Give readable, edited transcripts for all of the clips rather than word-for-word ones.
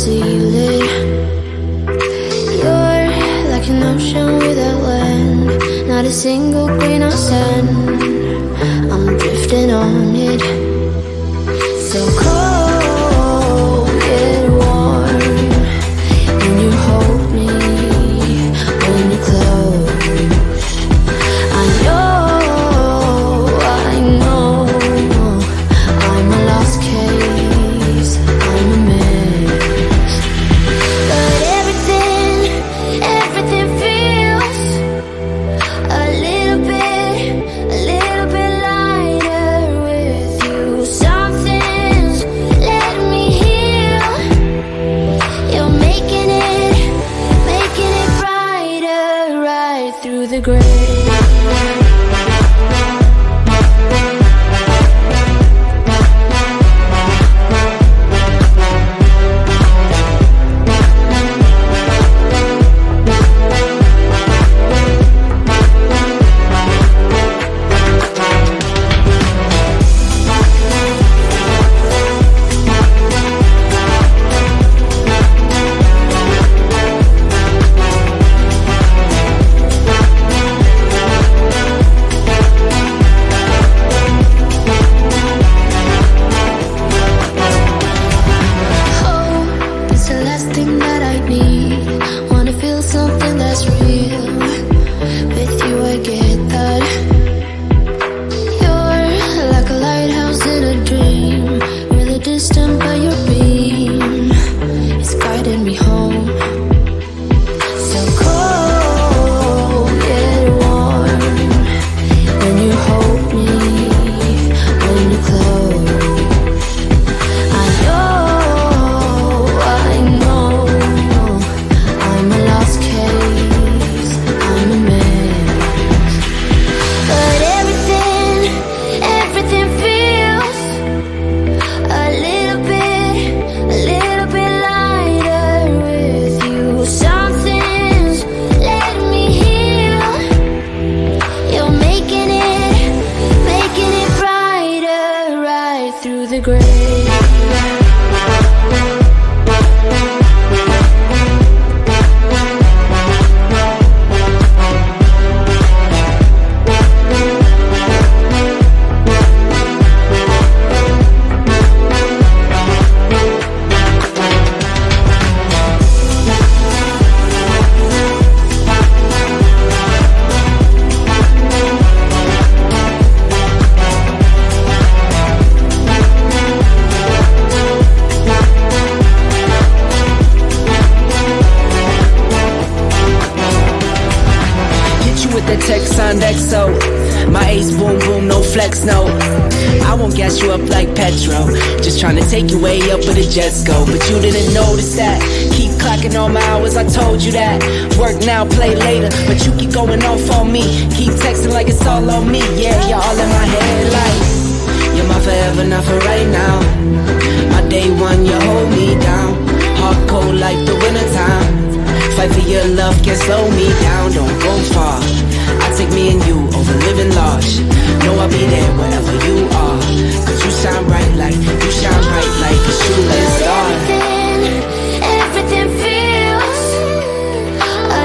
conceal it. You're like an ocean without land, not a single grain of sand. I'm drifting on it. So cold, get warm when you hold me, when you close. I know I'm a lost case, I'm a mess. But everything feels a little bit lighter with you. Something's letting me heal. You're making it brighter right through the gray. Take you way up, but it just go. But you didn't notice that. Keep clocking all my hours, I told you that. Work now, play later, but you keep going off on me. Keep texting like it's all on me. Yeah, you're all in my head like you're my forever, not for right now. My day one, you hold me down. Hard cold like the wintertime. Fight for your love, can't slow me down. Don't go far. I take me and you over living large. Know I'll be there wherever you are. Cause you shine bright like a shooting star. Everything feels a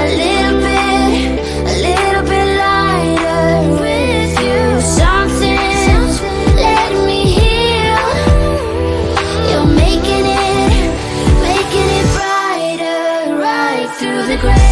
little bit lighter with you. Something's letting me heal. You're making it brighter right through the gray.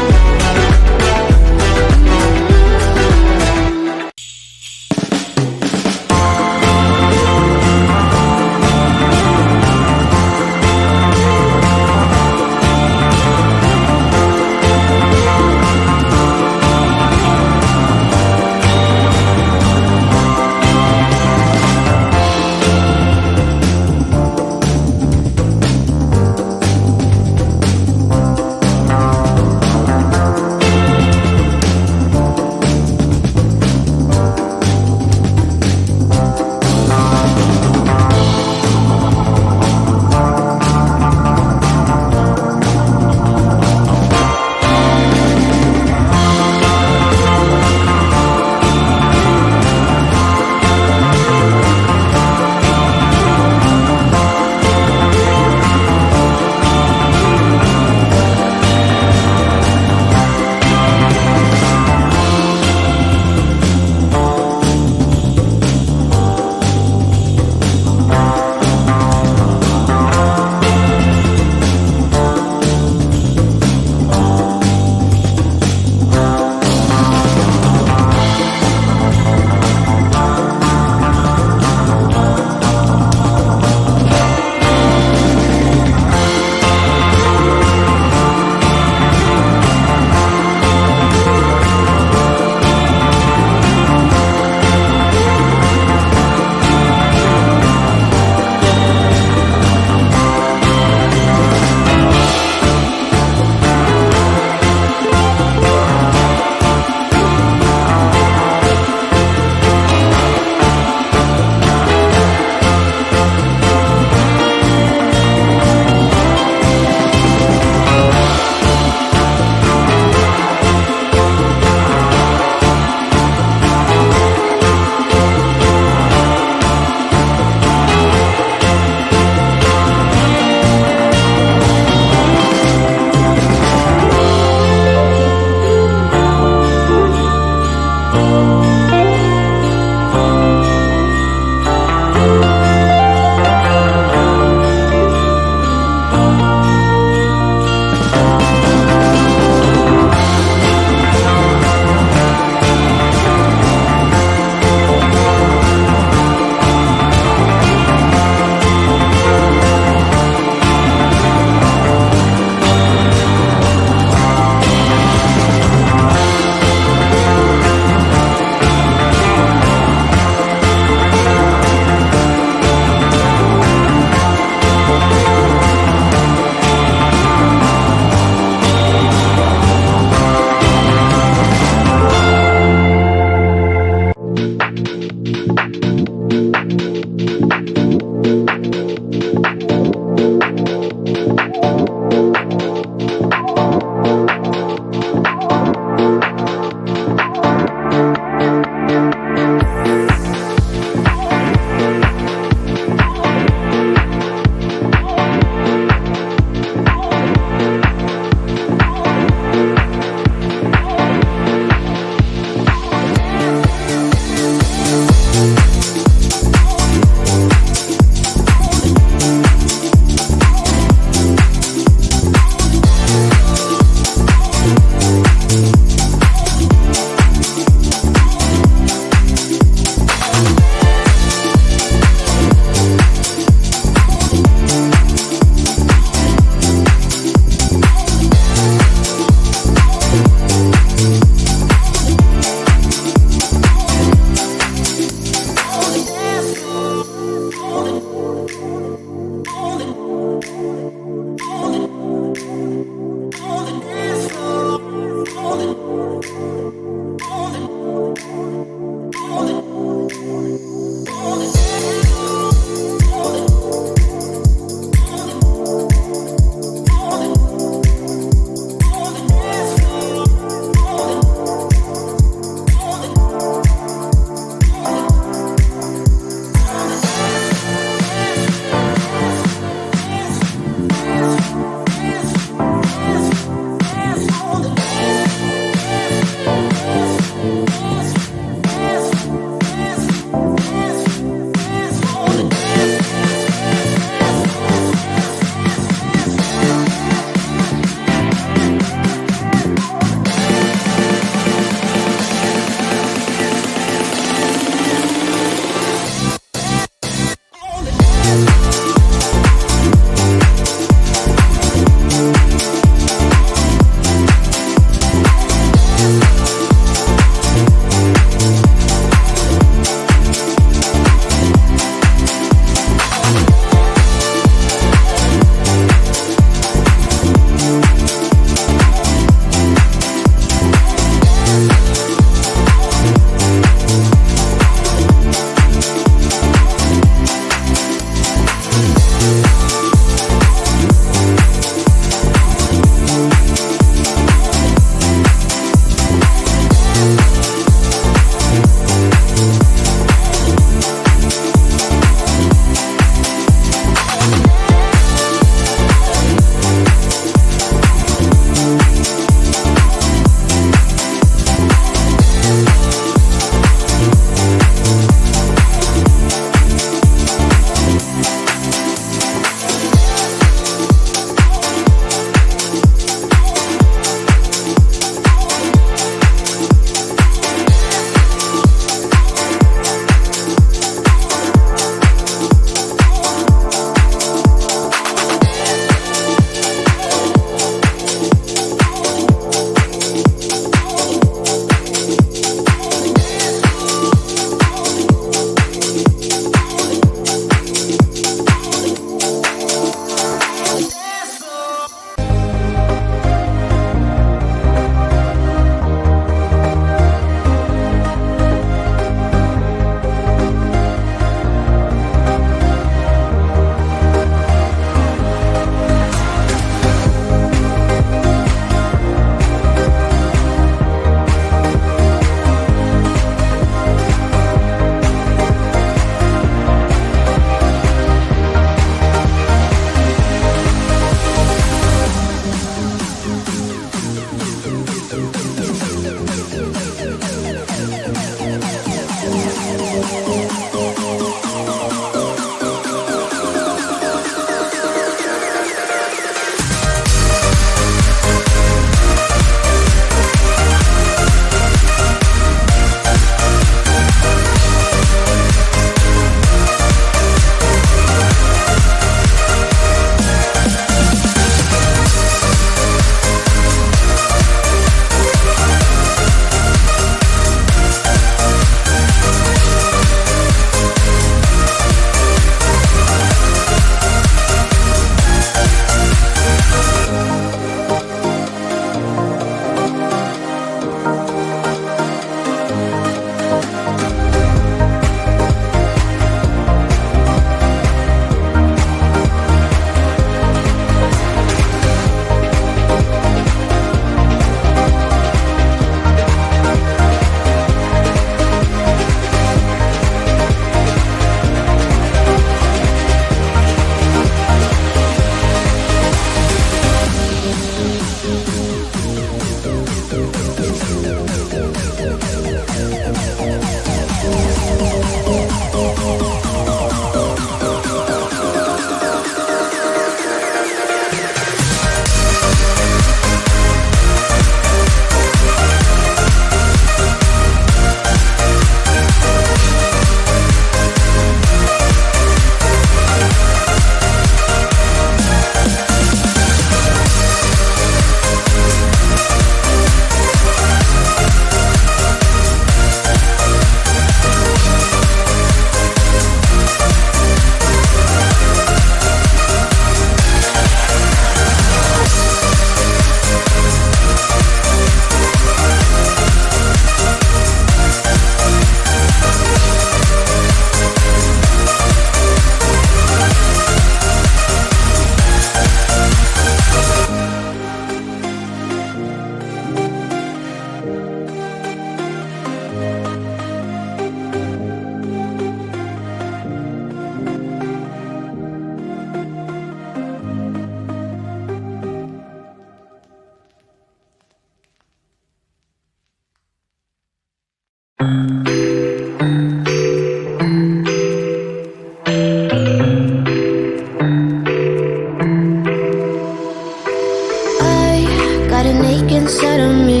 an ache inside of me.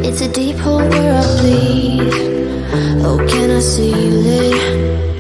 It's a deep hole where I bleed. Oh, can I see you lay